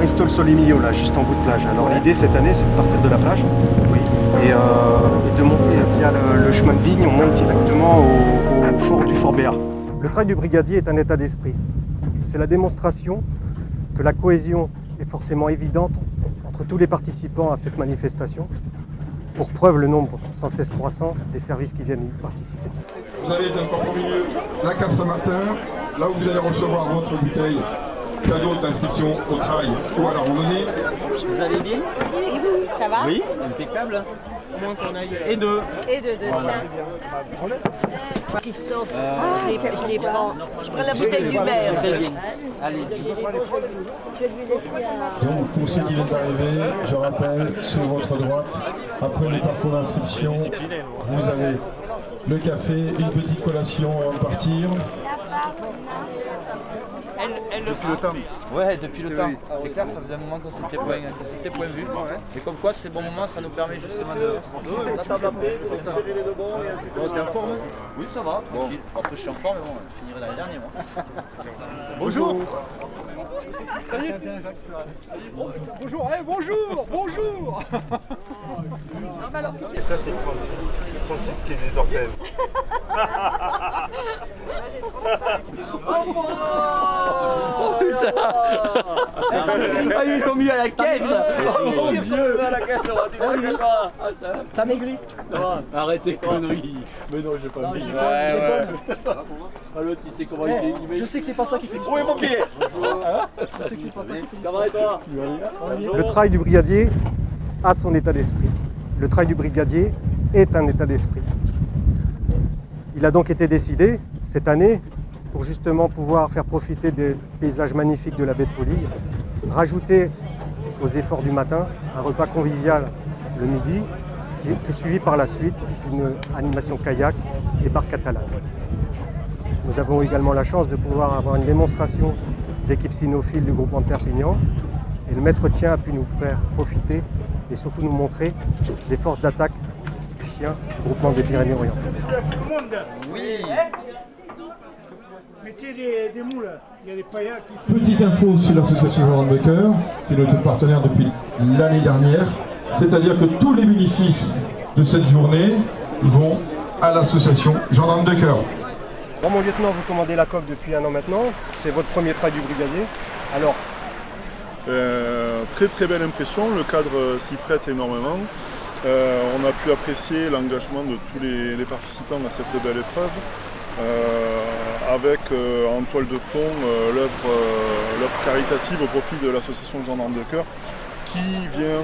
Saint-Stol Solimillo, là, juste en bout de plage. Alors l'idée cette année, c'est de partir de la plage et de monter via le chemin de vigne. On monte directement au fort du Fort Béat. Le travail du brigadier est un état d'esprit. C'est la démonstration que la cohésion est forcément évidente entre tous les participants à cette manifestation. Pour preuve, le nombre sans cesse croissant des services qui viennent y participer. Vous allez être encore au milieu la carte Saint-Martin, là où vous allez recevoir votre bouteille, cadeau d'inscription au trail ou à la randonnée. Vous allez bien? Et vous, ça va? Oui, impeccable. Au moins qu'on aille. Et deux. Et deux, tiens. Christophe, je les prends. Je prends la bouteille du maire. Très bien. Allez-y. Donc pour ceux qui viennent d'arriver, je rappelle, sur votre droite, après le parcours d'inscription, vous avez le café, une petite collation avant de partir. Depuis le temps. Ouais, depuis le temps. Oui. C'est clair, ça faisait un moment qu'on s'était point vu. Et comme quoi, ces bons moments, ça nous permet justement de... C'est ça. Bon, t'es en forme? Oui, ça va. Bon. Après, je suis en forme, mais bon, je finirai l'année dernière, moi. Bonjour. Salut. Bonjour, bonjour. Et ça c'est 36 qui est des orfèvres. Oh putain. Ah, ils sont mis à la caisse. Oh mon Dieu. À la caisse, on va dire ça. T'as maigri. Arrêtez conneries. Mais non, j'ai pas maigri. Ouais. Ah, l'autre, il sait comment il fait. Je sais que c'est pas toi qui fais du sport. Où est mon pied? Je sais que c'est pas toi qui fais du sport. Ça va et toi? Le travail du brigadier a son état d'esprit. Le travail du brigadier est un état d'esprit. Il a donc été décidé cette année, pour justement pouvoir faire profiter des paysages magnifiques de la baie de Poligny, rajouter aux efforts du matin un repas convivial le midi, qui est suivi par la suite d'une animation kayak et bar catalane. Nous avons également la chance de pouvoir avoir une démonstration de l'équipe cynophile du groupement de Perpignan, et le maître Tien a pu nous faire profiter et surtout nous montrer les forces d'attaque du chien du groupement des Pyrénées-Orientales. Oui. Mettez des moules, il y a des paillards qui... Petite info sur l'association Gendarmes de Cœur, c'est notre partenaire depuis l'année dernière. C'est-à-dire que tous les bénéfices de cette journée vont à l'association Gendarmes de Cœur. Bon, mon lieutenant, vous commandez la COP depuis 1 an maintenant. C'est votre premier travail du brigadier. Alors, Très belle impression, le cadre s'y prête énormément. On a pu apprécier l'engagement de tous les participants à cette belle épreuve, avec en toile de fond l'œuvre caritative au profit de l'association Gendarmes de Cœur, qui vient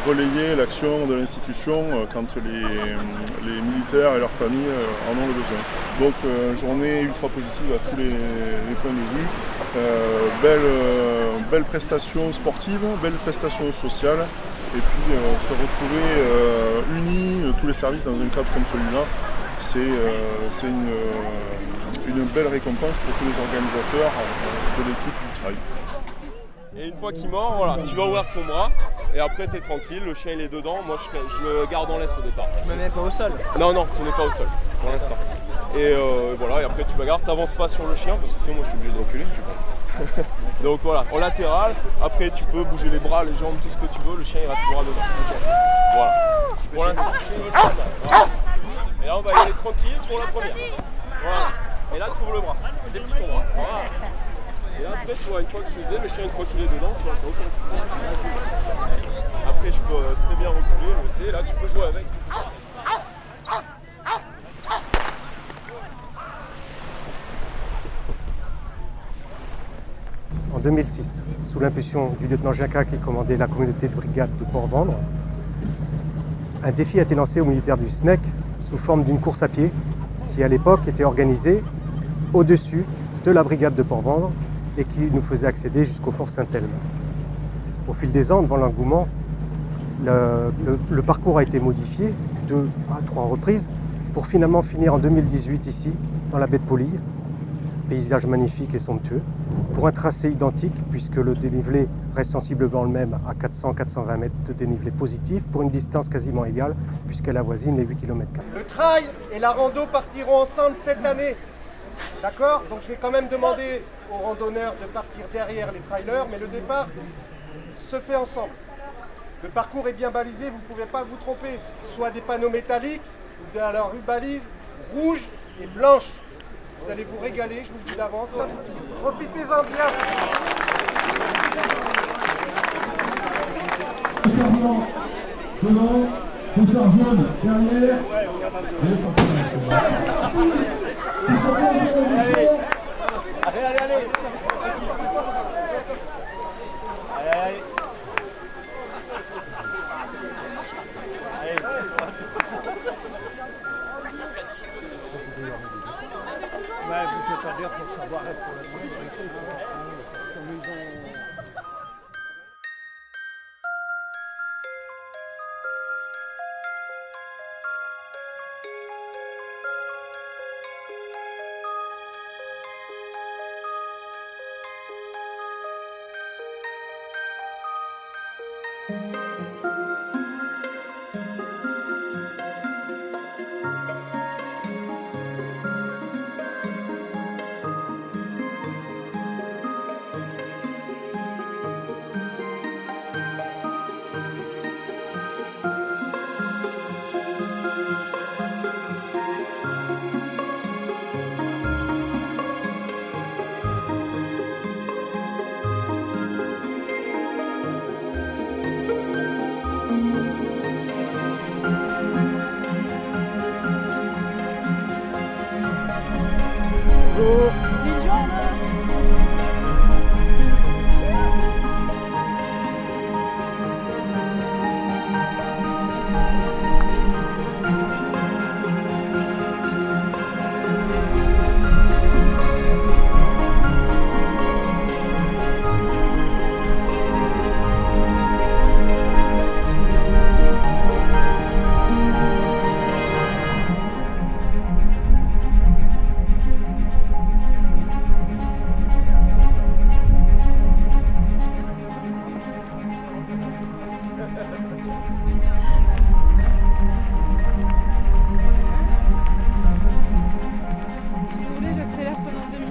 relayer l'action de l'institution quand les militaires et leurs familles en ont le besoin. Donc journée ultra positive à tous les points de vue. Belle prestation sportive, belle prestation sociale, et puis se retrouver unis, tous les services dans un cadre comme celui-là, c'est une belle récompense pour tous les organisateurs de l'équipe du trail. Et une fois qu'il mord, voilà, tu vas ouvrir ton bras et après tu es tranquille, le chien il est dedans, moi je le garde en laisse au départ. Je me mets pas au sol. Non, tu n'es pas au sol pour l'instant. Et voilà, et après tu bagarres, t'avances pas sur le chien parce que sinon moi je suis obligé de reculer. Donc voilà, en latéral, après tu peux bouger les bras, les jambes, tout ce que tu veux, le chien il restera dedans. Voilà. Pour l'instant, voilà. Et là on va y aller tranquille pour la première. Voilà. Et là tu ouvres le bras, déplie ton bras. Voilà. Et après, tu vois, une fois que je faisais, le chien, une fois qu'il est dedans, tu vois, t'as aucun souci. Après, je peux très bien reculer, le laisser, là, tu peux jouer avec. en 2006, sous l'impulsion du lieutenant Jacquat qui commandait la communauté de brigade de Port-Vendre, un défi a été lancé aux militaires du SNEC sous forme d'une course à pied qui, à l'époque, était organisée au-dessus de la brigade de Port-Vendre et qui nous faisait accéder jusqu'au fort Saint-Elme. Au fil des ans, devant l'engouement, le parcours a été modifié 2 à 3 reprises pour finalement finir en 2018 ici, dans la baie de Poligny, paysage magnifique et somptueux, pour un tracé identique puisque le dénivelé reste sensiblement le même à 400-420 mètres de dénivelé positif pour une distance quasiment égale puisqu'elle avoisine les 8 km. Le trail et la rando partiront ensemble cette année. D'accord? Donc je vais quand même demander aux randonneurs de partir derrière les trailers, mais le départ se fait ensemble. Le parcours est bien balisé, vous ne pouvez pas vous tromper. Soit des panneaux métalliques, ou de la rubalise rouge et blanche. Vous allez vous régaler, je vous le dis d'avance. Profitez-en bien. Devant, poussard jaune, derrière. Allez. Ouais, vous faites pas dire pour savoir être pour la nuit. Comme ils ont...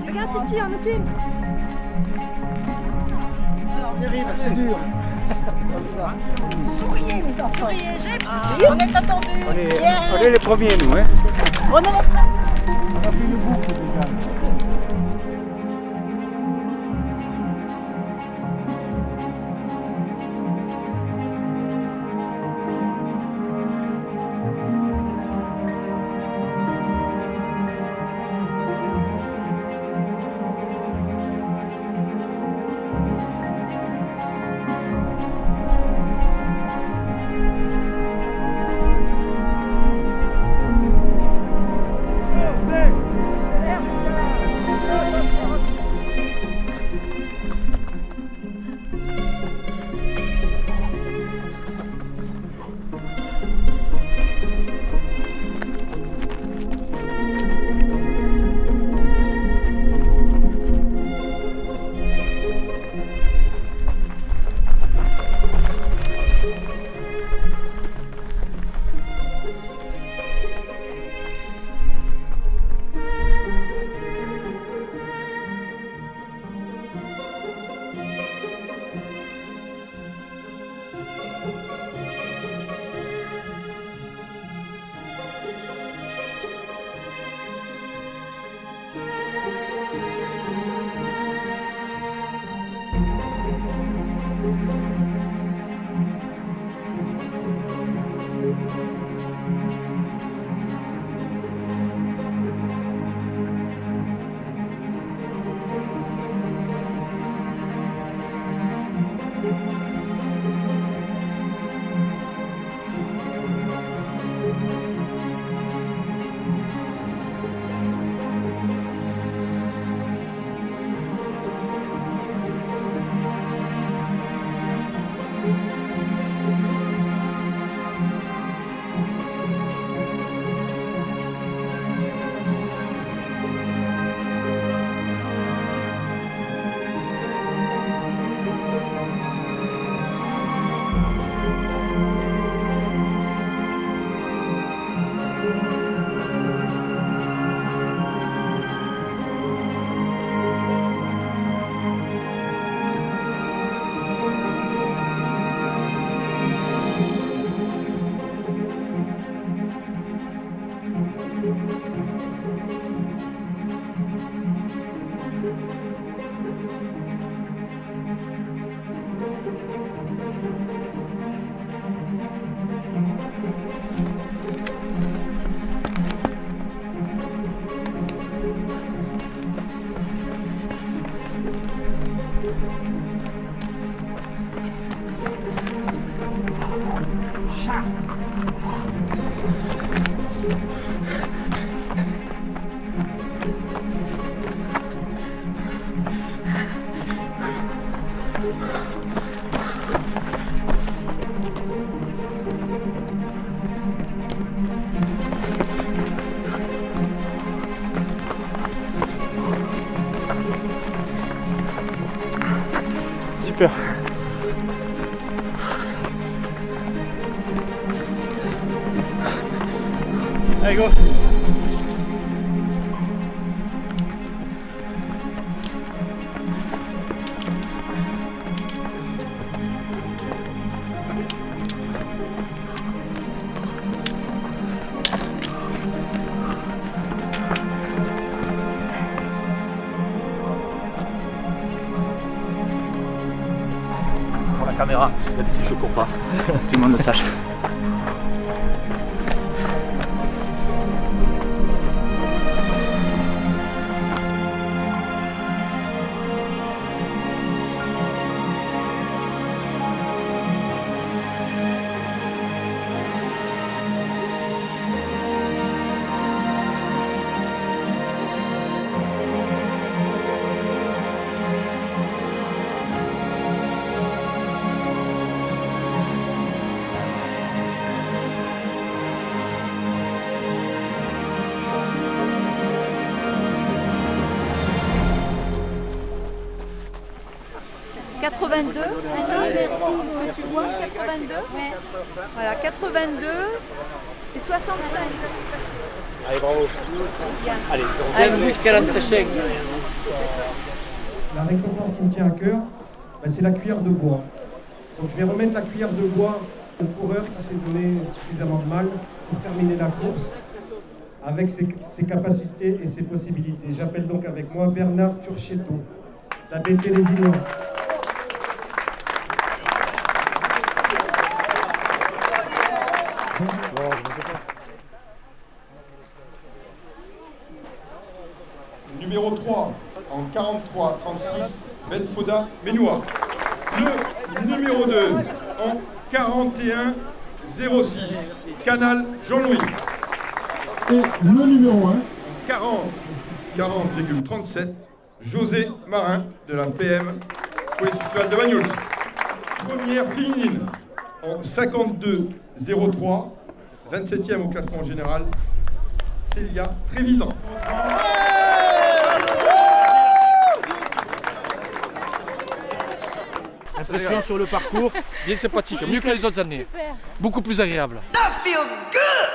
Regarde Titi, on nous filme. On y arrive, c'est dur. Souriez les enfants. Souriez, on est attendus. On est les premiers, nous. Hein. On est... On a fait une boucle déjà. Super. Allez, go. C'est pour la caméra, parce que d'habitude je cours pas. Tout le monde le sache. « 82, c'est ça? Merci. Est-ce que tu vois? 82? Voilà, 82 et 65. Allez, bravo. Allez, La récompense qui me tient à cœur, c'est la cuillère de bois. Donc je vais remettre la cuillère de bois au coureur qui s'est donné suffisamment de mal pour terminer la course avec ses capacités et ses possibilités. J'appelle donc avec moi Bernard Turchetto, la BT Les Îlots. Numéro 3, en 43-36, Ben Foda Benoît. Le numéro 2, en 41-06, Canal Jean-Louis. Et le numéro 1, 40,37, José Marin, de la PM, Police Municipale de Banyuls. Première féminine, en 52-03, 27e au classement général, Célia Trévisan. Impression sur le parcours, bien sympathique, mieux que les autres années. Beaucoup plus agréable. That feel good!